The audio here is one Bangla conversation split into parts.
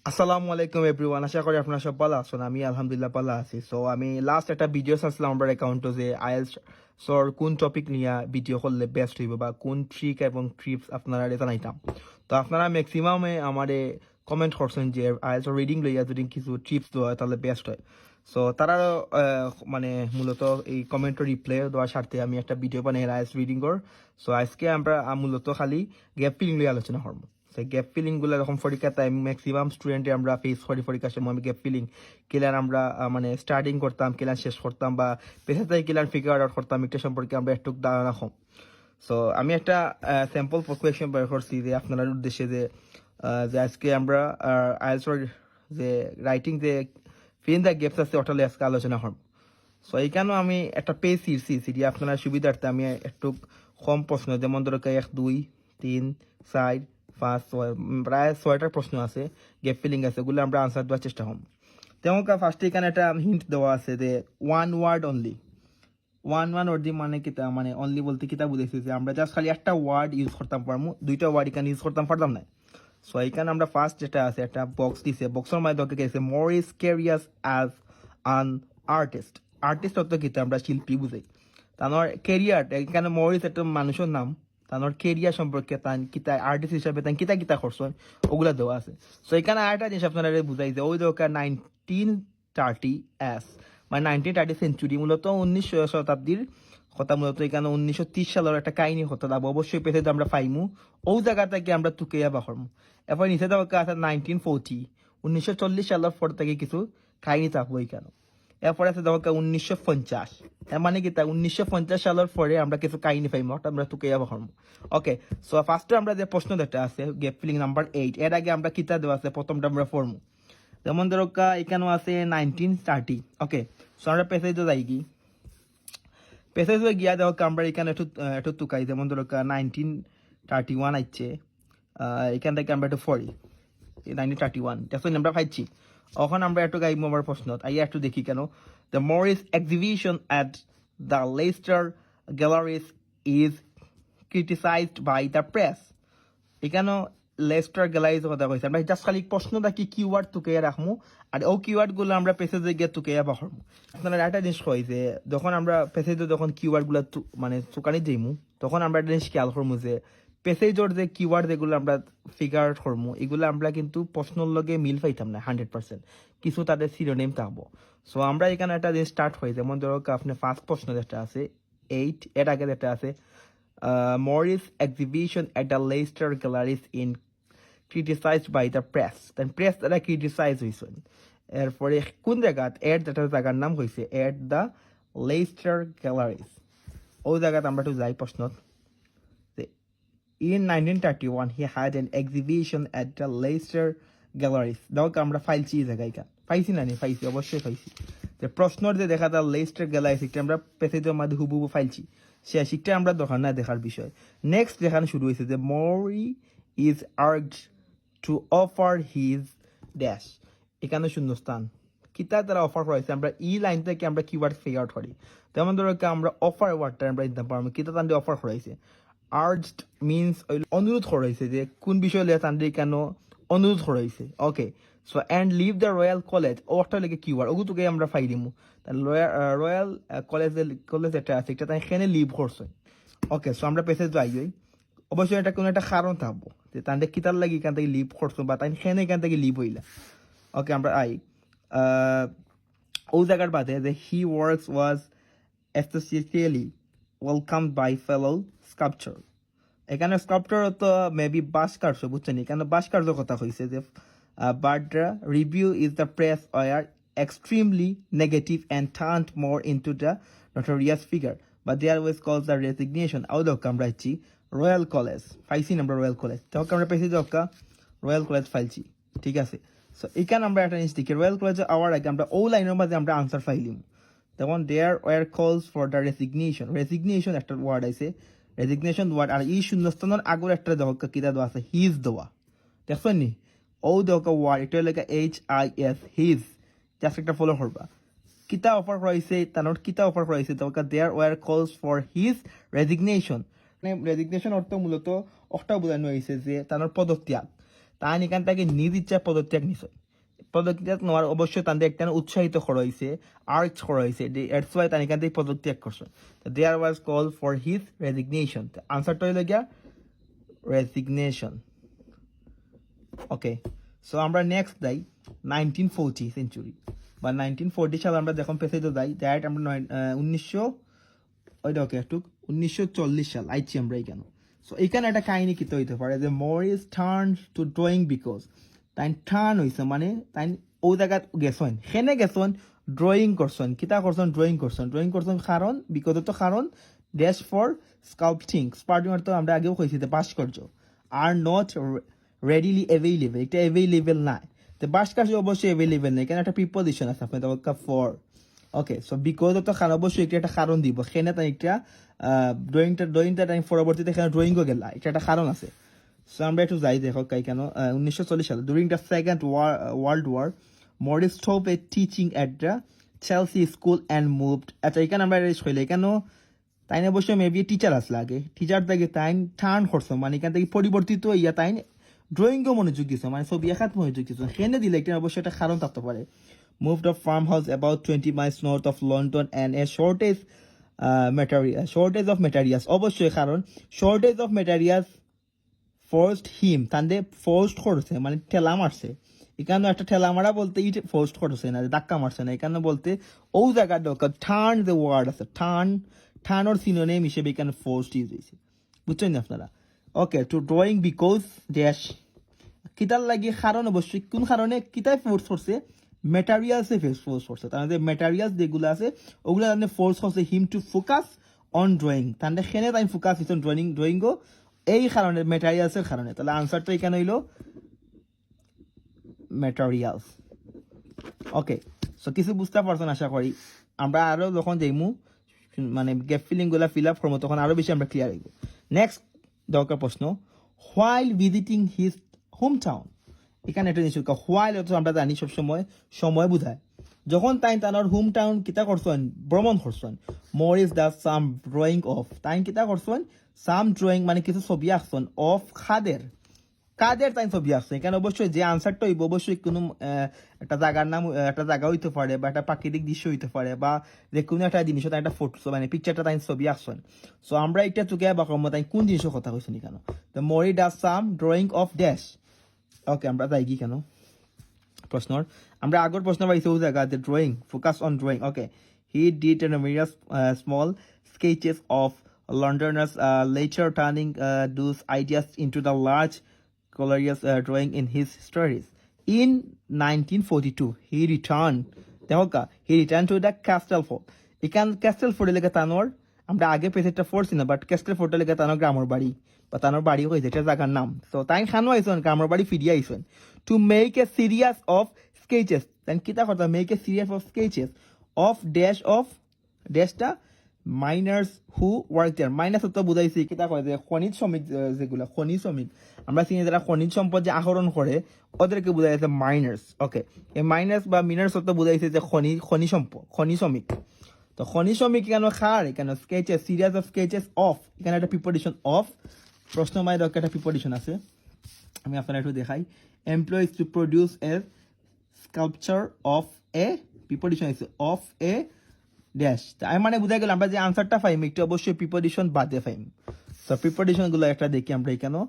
আসসালামু আলাইকুম এভরিওয়ান, আশা করি আপনারা সব ভালো আছেন। আমি আলহামদুলিল্লাহ ভালো আছি। সো আমি লাস্ট একটা ভিডিও ছাড়ছিলাম আমার অ্যাকাউন্টে যে আইএলস কোন টপিক নিয়ে ভিডিও করলে বেস্ট হইব বা কোন ট্রিক এবং ট্রিপস আপনারা জানাইতাম। তো আপনারা ম্যাক্সিমামে আমারে কমেন্ট করছেন যে আইএলস রিডিং লইয়া যদি কিছু ট্রিপস দেওয়া হয় তাহলে বেস্ট হয়। সো তারা মানে মূলত এই কমেন্টের রিপ্লাই দেওয়ার স্বার্থে আমি একটা ভিডিও বানাই আইএলস রিডিং কর। সো আজকে আমরা মূলত খালি গ্যাপ ফিলিং নিয়ে আলোচনা করবো। গ্যাপ ফিলিং গুলো এরকম পরীক্ষা টাইম ম্যাক্সিমাম স্টুডেন্টে আমরা ফেস করি পরীক্ষার সময়। আমি গ্যাপ ফিলিং কিলার আমরা মানে স্টার্টিং করতাম, কিলার শেষ করতাম বা পেশাতে কিলার ফিগার আউট করতাম, এটা সম্পর্কে আমরা একটু ধারণা কম। সো আমি একটা স্যাম্পল কোয়েশ্চেন বের করছি যে আপনার উদ্দেশ্যে যে আজকে আমরা আইএলটিএস যে রাইটিং যে ফিন দ্য গ্যাপস আছে ওটা আজকে আলোচনা করব। সো এইখানেও আমি একটা পেজ সিরছি যে আপনার সুবিধার্থে আমি একটু কম প্রশ্ন, যেমন ধরো 1 2 3 4 5 6 প্রায় 6টা প্রশ্ন আছে, গ্যাপ ফিলিং আছে, ওগুলো আমরা আনসার দেওয়ার চেষ্টা করব। তেমন ফার্স্টে এখানে একটা হিন্ট দেওয়া আছে যে one word only. One word মানে কিতা, মানে অনলি বলতে কিতা বুঝেছি যে আমরা জাস্ট খালি একটা ওয়ার্ড ইউজ করতাম পারবো, দুইটা ওয়ার্ড এখানে ইউজ করতাম পারতাম না। সো এখানে আমরা ফার্স্ট যেটা আছে একটা বক্স দিছে, বক্সের মধ্যে গেছে মরিস ক্যারিয়াস অ্যাজ আন আর্টিস্ট। আর্টিস্ট অর্থ কিতা আমরা শিল্পী বুঝাই। তানোর কেরিয়ার এখানে মরিস একটা মানুষের নাম, তানোর কেরিয়ার সম্পর্কে তান কিতা আর্টিস্ট হিসাবে তান কিতা কিতা করছেন ওগুলা দেওয়া আছে। সো এখানে আরেকটা জিনিস আপনারা বুঝাই যে ওই দরকার 1930s মানে 1930 সেঞ্চুরি, মূলত 19 শতাব্দীর কথা। মূলত এখানে 1930 সালের একটা কাহিনী হতো, অবশ্যই পেতে আমরা পাইমু ওই জায়গা থেকে আমরা তুকেয়া বাহরমু। এরপর নিচে দেওয়া আছে 1940 1940 সালের পর থেকে কিছু কাহিনী থাকবো এখানে। এরপরে আছে দেওয়া 1950, এর মানে কি তা 1950 সালের পরে আমরা কিছু কাহিনী পাইমু, আমরা তুকেয়া বাহরমু। ওকে, সো ফার্স্টে আমরা যে প্রশ্ন যেটা আছে গ্যাপ ফিলিং নাম্বার 8, এর আগে আমরা কিতা দেওয়া আছে প্রথমটা আমরা পড়মু। যেমন ধরো এখানেও আছে 1930। ওকে, সো আমরা পেসেজে যাই কি, পেসেজে গিয়া দেখো আমরা এখানে একটু তুকাই। যেমন ধরো 1931 আইছে, এখান থেকে আমরা একটু 1931 দেখুন আমরা পাইছি। এখন আমরা একটু গাইব আমার প্রশ্ন আইয়া একটু দেখি কেন। The Morris exhibition at the Leicester galleries is criticised by the press. এখানেও লেস্টার গ্যালারিজ কথা কইছে। আমরা জাস্ট খালি প্রশ্নটা কি কিওয়ার্ড তুকেয়া রাখমু, আর ও কিওয়ার্ড গুলো আমরা পেসেজে গিয়ে তুকেয়া বাহরমু। আপনারা একটা জিনিস কই যে যখন আমরা পেসেজে যখন কিওয়ার্ড গুলা মানে চুকানি দিমু, তখন আমরা একটা জিনিস খেয়াল করবো যে পেসেজর যে কিওয়ার্ড যেগুলো আমরা ফিগার আউট করবো, এগুলো আমরা কিন্তু প্রশ্নর লগে মিল পাইতাম না 100%, কিছু তাদের সিনোনিম থাকবো। সো আমরা এখানে একটা জিনিস স্টার্ট হয়, যেমন ধরো আপনার ফার্স্ট প্রশ্ন যেটা আছে 8, এর আগে যেটা আছে Morris exhibition at the Leicester galleries in criticized by the press, then press দ্বারা ক্রিটিসাইজ হয়েছেন। এরপরে কোন জায়গাত এর যেটা জায়গার নাম হয়েছে এট দ্য লেস্টার গ্যালারিজ, ওই জায়গাত আমরা একটু যাই প্রশ্ন। In 1931 he had an exhibition at the Leicester Galleries। দেখো আমরা ফাইলছি এই জায়গায়, পাইছি না নি পাইছি, অবশ্যই পাইছি। যে প্রশ্নর যে দেখা যায় লেস্টার গ্যালারিজ, এটা আমরা পেসেজের মধ্যে হুবহু ফাইলছি, সে শিখটা আমরা দরকার না দেখার বিষয়। নেক্সট যেখানে শুরু হয়েছে যে Morris is urged to offer his dash, এখানে শূন্যস্থান কিতা তারা অফার করাইছে, আমরা লাইন থেকে আমরা কিওয়ার্ড ফিগার আউট করি। তেমন ধরো আমরা অফার ওয়ার্ডটা আমরা নিতে পারবো, কিতা তান্ডে অফার করাইছে। আর্জড মিনস অনুরোধ করাইছে, যে কোন বিষয় লিয়ে তান্ডে কেন অনুরোধ করাইছে। Okay, so and leave the royal college, ওটা লেগে কিওয়ার্ড ওগু তোকে আমরা ফাই দিমু। রয়্যাল কলেজ এটা আছে, এটা তাই এখানে লিভ করছে। ওকে, সো আমরা পেসে যাই, অবশ্যই এটা কোনো একটা কারণ থাকবো যে তাদের কিতার লাগি এখান থেকে লিভ করছো বা তাই সেখানে এখান থেকে লিভ হইলা। ওকে, আমরা ও জায়গার বাদে যে he works was associately welcome by fellow sculpture. এখানে স্কাল্পচার তো মেবি ভাস্কর্য, বুঝছেন, এখানে ভাস্কর্য কথা হয়েছে যে but the review is the press were extremely negative and turned more into the notorious figure but there was calls the resignation. আও দোক আমরা ইচ্ছি রয়্যাল কলেজ ফাইছি, আমরা রয়্যাল কলেজ তখন আমরা পেয়েছি দোকা রয়্যাল কলেজ ফাইলছি, ঠিক আছে। সো এখানে আমরা একটা জিনিস দেখি, রয়্যাল কলেজে আওয়ার আগে আমরা ও লাইনের মাঝে আমরা আনসার ফাইলিম। যেমন there were calls for the resignation, resignation একটা ওয়ার্ড আছে, রেজিগনেশন ওয়ার্ড, আর এই শূন্যস্থানের আগর একটা দোকা কিতা দেওয়া আছে হিজ দেওয়া, দেখছেন নি ও দোকা ওয়ার্ড, এটা লেখা HIS হিজ, জাস্ট একটা ফলো করবা। কিতা অফার করাইছে তানোর কিতা অফার করাইছে দোকা there were calls for his resignation. Resignation অর্থ মূলত অষ্টা বোঝানো হয়েছে যে তানোর পদত্যাগ। তাই এখান থেকে নিজ ইচ্ছা পদত্যাগ নিছে পদত্যাগ নেওয়ার অবশ্যই তাদের একটা উৎসাহিত করা হয়েছে আর্চ করা হয়েছে দ্যাটস ওয়াই তাই এখান থেকে পদত্যাগ করছে দেয়ার ওয়াজ কল ফর হিজ রেজিগনেশন আনসারটা হইল গিয়া রেজিগনেশন ওকে সো আমরা নেক্সট যাই 1940 সেঞ্চুরি বা 1940 সাল আমরা যখন পেছাইতে যাই দ্যাট আমরা 1940 সাল আইছি আমরা এখানে সো এখানে একটা কাহিনী কি হইতে পারে যে Morris turn to drawing because তাই টার্ন হয়েছে মানে তাই ও জায়গাত গেছেন সেনে গেছেন ড্রয়িং করছেন কিতা করছেন ড্রয়িং করছেন কারণ বিকজ তো কারণ ড্যাশ ফর স্কাল্পটিং স্পার্টিং অর্থ আমরা আগেও কইছি যে ভাস্কর্য আর নট রেডিলি অ্যাভেইলেবল এটা অ্যাভেইলেবল নাই তো ভাস্কর্য অবশ্যই অ্যাভেইলেবল নেই কেন একটা প্রিপোজিশন আছে আপনার দরকার ফর ওকে সো বিকজ তো কারণ অবশ্যই একটা কারণ দিব সেখানে তাই একটা ড্রয়িংটা টাইম পরবর্তীতে এখানে ড্রয়িংও গেলা এটা একটা কারণ আছে সো আমরা একটু যাই দেখো কেন 1940 সালে during the second world war Morris stop a teaching at the Chelsea school and moved আচ্ছা এখানে আমরা হইলে কেন তাই অবশ্যই মেবি টিচার আসলে আগে টিচার থেকে তাই টার্ন করছো মানে এখান থেকে পরিবর্তিত ইয়া তাই ড্রয়িংও মনোযোগ দিছো মানে ছবি আঁকাত মনোযোগ দিছো সেনে দিলে একটা অবশ্যই একটা কারণ থাকতে পারে moved a farmhouse about 20 miles north of London and a shortage of materials অবশ্যই কারণ shortage of materials forced him তাদের forced করছে মানে ঠেলা মারছে এখানে একটা ঠেলা মারা বলতে forced করছে না ধাক্কা মারছে না এখানে বলতে ও জায়গা দরকার টার্ন দ্য ওয়ার্ড আছে টার্ন ওর সিনোনিম হিসেবে এখানে forced ইউজ হয়েছে বুঝছেন না আপনারা ওকে টু ড্রয়িং বিকজ ড্যাশ কিতার লাগে কারণ অবশ্যই কোন কারণে কিতায় ফোর্স করছে মেটারিয়ালসে ফোর্স করছে তার মধ্যে মেটারিয়ালস যেগুলো আছে ওগুলো তাদের ফোর্স করছে him to focus on drawing তাদের সেনে তাই ফোকাস হচ্ছে ড্রয়িংও এই কারণে মেটারিয়ালসের কারণে তাহলে আনসারটা এখানে হইল মেটারিয়ালস ওকে সো কিছু বুঝতে পারছেন আশা করি আমরা আরও যখন যাইমু মানে গ্যাপ ফিলিংগুলো ফিল আপ করবো তখন আরও বেশি আমরা ক্লিয়ার হইব নেক্সট দরকার প্রশ্ন while visiting his home town এখানে একটা জিনিস হোয়াইল অর্থ আমরা জানি সবসময় সময় বোঝায় যখন তাই তানোর হোম টাউন কিতা করছেন ভ্রমণ করছেন Morris the some drawing of তাই কিতা করছেন সাম ড্রয়িং মানে কিছু ছবি আঁকছেন অফ কাদের তাই ছবি আঁকছেন এখানে অবশ্যই যে আনসারটা হইব অবশ্যই কোনো একটা জায়গার নাম একটা জায়গা হইতে পারে বা একটা প্রাকৃতিক দৃশ্য হইতে পারে বা যে কোনো একটা জিনিস তাই একটা ফটো মানে পিকচারটা তাই ছবি আঁকছেন সো আমরা এটা চুকে বা কর্ম তাই কোন জিনিসের কথা কইছেন কেন তো মরি does some drawing of dash ওকে আমরা যাই কি কেন প্রশ্নর আমরা আগর প্রশ্ন পাইছি ও জায়গা যে drawing focus on drawing okay he did numerous small sketches of Londoners later turning those ideas into the large colorious drawing in his stories in 1942 he returned to the Castle Fort এখান ক্যাস্টেল ফোর্ট লেগে তানোর আমরা আগে পেজটা ফোর্ট ছিল বাট ক্যাস্টেল ফোর্টে লেগে তানোর গ্রামের বাড়ি বা তানোর বাড়ি হয়েছে এটা জায়গার নাম তো তাই খানো আইসন গ্রামের বাড়ি ফিরিয়ে আইসন to make a series of sketches তাই কিতা কথা make a series of sketches of ড্যাশটা miners who work there miners তো বুঝাইছি কিতা কয় যে খনিজ শ্রমিক যেগুলো খনিজ শ্রমিক আমরা চিনি যারা খনিজ সম্পদ যে আহরণ করে ওদেরকে বোঝা যাচ্ছে মাইনার্স ওকে এই মাইনার্স বা মিনার্স তো বুঝাইছে যে খনি শ্রমিক তো খনি শ্রমিক কেন খার কেন sketches serious of sketches of এখানে একটা প্রিপোজিশন অফ প্রশ্ন মায়ের একটা প্রিপোজিশন আছে আমি আপনারা একটু দেখাই employees to produce A sculpture of a preposition আছে অফ এ ড্যাশ আমি মানে বুঝা গেল আমরা যে আনসারটা পাইম একটু অবশ্যই প্রিপোজিশন বাদে পাইম তো প্রিপোজিশন গুলো একটা দেখি আমরা এখানে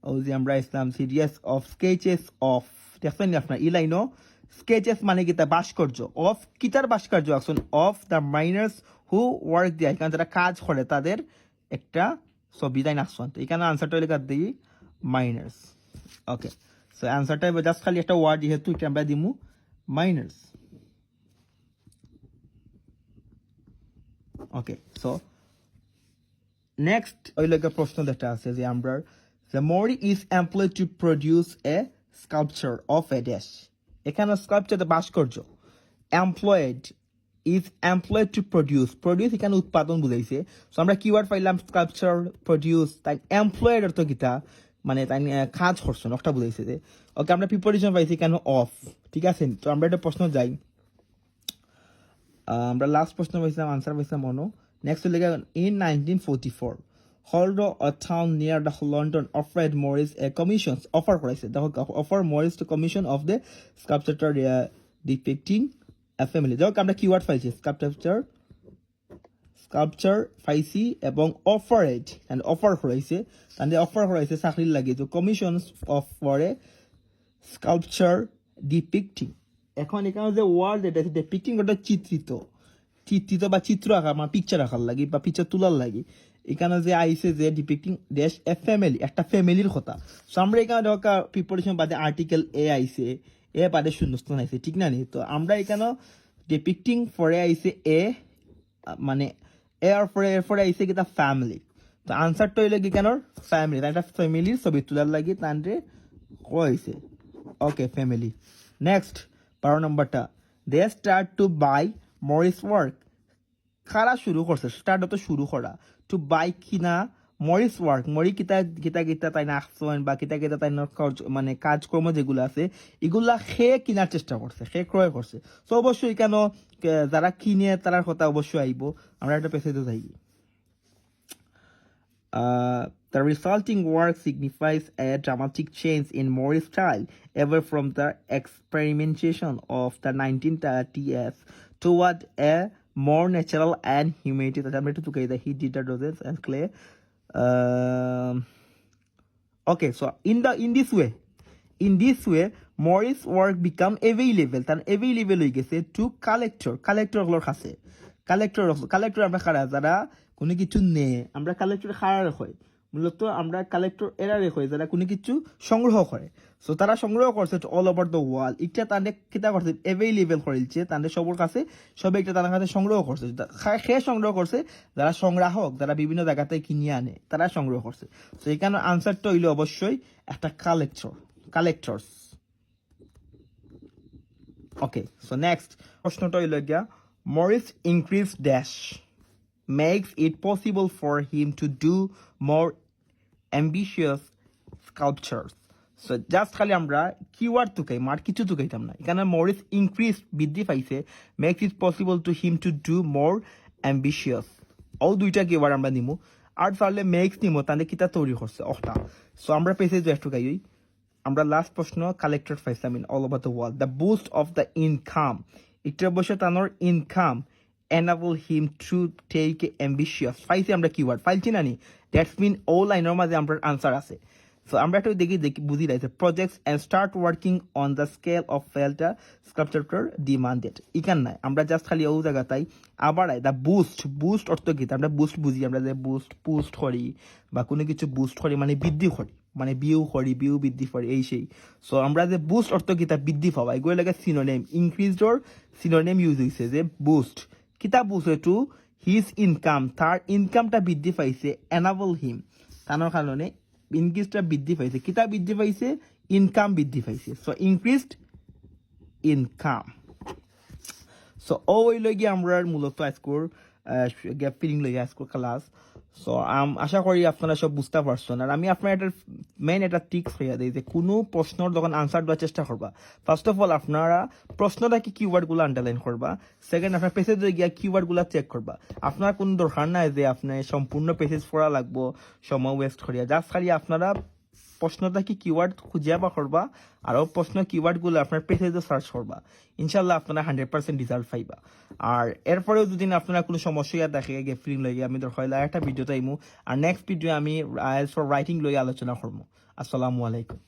ও যে আমরা ইসলাম সিরিয়াস অফ স্কেচেস অফ দেখছেন আপনার ই লাইনও স্কেচেস মানে কি তা ভাস্কর্য অফ কিতার ভাস্কর্য আসুন of the minors who work দেয় এখানে যারা কাজ করে তাদের একটা ছবি তাই আসছেন তো এখানে আনসারটা লেখা দিই মাইনার্স ওকে সো আনসারটা জাস্ট খালি একটা ওয়ার্ড যেহেতু এটা আমরা দিমু মাইনার্স ওকে সো নেক্সট ওই লোকের প্রশ্ন যেটা আছে যে আমরা the Mori is employed to produce a sculpture of a dash এখানে স্কাল্পচার ভাস্কর্য এমপ্লয়েড টু প্রডিউস এখানে উৎপাদন বুঝাইছে সো আমরা কিওয়ার্ড পাইলাম স্কাল্পচার প্রডিউস তাই এমপ্লয়েড অর্থ কিতা মানে তাই কাজ করছেন একটা বুঝাইছে যে ওকে আমরা প্রিপোজিশন পাইছি কেন অফ ঠিক আছে তো আমরা একটা প্রশ্ন যাই আমরা লাস্ট প্রশ্ন পাইছিলাম আনসার পাইছিলাম মনো নেক্সট লেগে in 1944 Holdo, a town near the London, offered Morris a commission. Offer Morris to commission of the sculpture depicting a family. দেখো আমরা কিওয়ার্ড পাইছি স্কাল্পচার পাইছি এবং অফারেড এন্ড অফার করাইছে তাহলে অফার করাইছে চাকরির লাগে তো commissions of for a sculpture depicting এখন এখানে যে ওয়ার্ড এটা ডিপিক্টিং ওটা চিত্রিত বা চিত্র আঁকা মানে পিকচার আঁকার লাগে বা পিকচার তোলার লাগে এখানে যে আইসে যে ডিপিক্টিং ড্যাশ এ ফ্যামিলি একটা ফ্যামিলির কথা সো আমরা এখানে দেখা প্রিপারেশন বাদে আর্টিকেল এ আইসে এ বাদে শূন্যস্থান আইসে ঠিক না নি তো আমরা এখানে ডিপিক্টিং ফরে আইসে এ মানে এ আর ফরে আইসে কি তা ফ্যামিলি তো আনসারটা হইলে কি কেন ফ্যামিলি তাই একটা ফ্যামিলির ছবি তোলার লাগে তানরে কইছে ওকে ফ্যামিলি নেক্সট 12 নম্বরটা they start to buy Morris work খারা শুরু করছে স্টার্ট তো শুরু করা টু বাই কিনা মরিস ওয়ার্ক মরি কিতা তাই না আকশন বা কিতা তাই না মানে কাজকর্ম যেগুলো আছে এগুলা সে কিনার চেষ্টা করছে সে ক্রয় করছে তো অবশ্যই কেন যারা কিনে তার কথা অবশ্যই আইব আমরা একটা পেছাইতে যাই the resulting work signifies a dramatic change in Morris' style, ever from the experimentation of the 1930s toward a more natural and humility. He did the dozens and clay. Okay, so in this way, Morris' work become available. Then available হয়ে গেছে to collector গুলোর কাছে কালেক্টর আমরা খারা যারা কোনো কিছু নেই আমরা কালেক্টর খারা রাখি মূলত আমরা কালেক্টর এরা রেখে যারা কোনো কিছু সংগ্রহ করে সো তারা সংগ্রহ করছে অল ওভার দ্য ওয়ার্ল্ড এটা তাদের কিতা করছে অ্যাভেলেবল করেছে তাদের সবার কাছে সবাই একটা তাদের কাছে সংগ্রহ করছে সে সংগ্রহ করছে যারা সংগ্রাহক যারা বিভিন্ন জায়গা থেকে কিনে আনে তারা সংগ্রহ করছে সো এখানে আনসারটা হইলো অবশ্যই একটা কালেক্টরস ওকে সো নেক্সট প্রশ্নটা হইলো গিয়া Morris' increased dash makes it possible for him to do more ambitious sculptures. So just খালি আমরা কিওয়ার্ড তুকাই মার কিছু তুকাইতাম না এখানে Morris increased বৃদ্ধি পাইছে makes it possible to him to do more ambitious ও দুইটা কিওয়ার্ড আমরা নিমু আর তাহলে makes নিমু তাহলে কিতা তৈরি করছে ওটা সো আমরা পেছে যে একটু গাই আমরা লাস্ট প্রশ্ন কালেক্টর পাইছিলাম in all over the world the boost of the income এটা বসে তানোর income enable him to take ambitious পাইছি আমরা কিওয়ার্ড ফাইলছি না নি দ্যাটস মিন ও লাইনের মাঝে আমরা আনসার আছে সো আমরা একটু দেখি বুঝি রাইছে projects and start working on the scale of ফেলটা স্কাল্পচার ডিমান্ডেড ইকান নাই আমরা জাস্ট খালি ও জায়গা তাই আবার দ্য বুস্ট অর্থ কি আমরা বুস্ট বুঝি আমরা যে বুস্ট করি বা কোনো কিছু বুস্ট করি মানে বৃদ্ধি করি মানে বিউ বৃদ্ধি করি এই সেই সো আমরা যে বুস্ট অর্থ কি তা বৃদ্ধি পাওয়া এগুলো লাগে synonym increased or synonym use হয়েছে যে বুস্ট কিতা বুঝে টু হিজ ইনকাম তার ইনকামটা বৃদ্ধি পাইছে এনাবল হিম তার কারণে ইনক্রিজটা বৃদ্ধি পাইছে কিতা বৃদ্ধি পাইছে ইনকাম বৃদ্ধি পাইছে সো ইনক্রিজড ইনকাম সো ওই লগে আমরা মূলত আজকের গ্যাপ ফিলিং লগে আজকের ক্লাস সো আশা করি আপনারা সব বুঝতে পারছেন আর আমি আপনার একটা মেইন একটা টিক্স হইয়া দিই যে কোনো প্রশ্নর যখন আনসার দেওয়ার চেষ্টা করবা ফার্স্ট অফ অল আপনারা প্রশ্নটা কি কিওয়ার্ডগুলো আন্ডারলাইন করবা সেকেন্ড আপনার পেজে গিয়া কিওয়ার্ডগুলো চেক করবা আপনার কোনো দরকার নাই যে আপনার সম্পূর্ণ পেজেস পড়া লাগবো সময় ওয়েস্ট করিয়া জাস্ট খালি আপনারা প্রশ্নটা কি কিওয়ার্ড খুঁজিয়া বা করবা আর প্রশ্ন কিওয়ার্ডগুলো আপনার পেজে সার্চ করবা ইনশাল্লাহ আপনারা 100% রেজাল্ট পাইবা আর এরপরেও যদি আপনারা কোনো সমস্যা দেখে গেট ফিলিং লইয়া আমি হয়তো একটা ভিডিও টাইমু আর নেক্সট ভিডিও আমি আইএলটিএস ফর রাইটিং লইয়া আলোচনা করবো আসসালামু আলাইকুম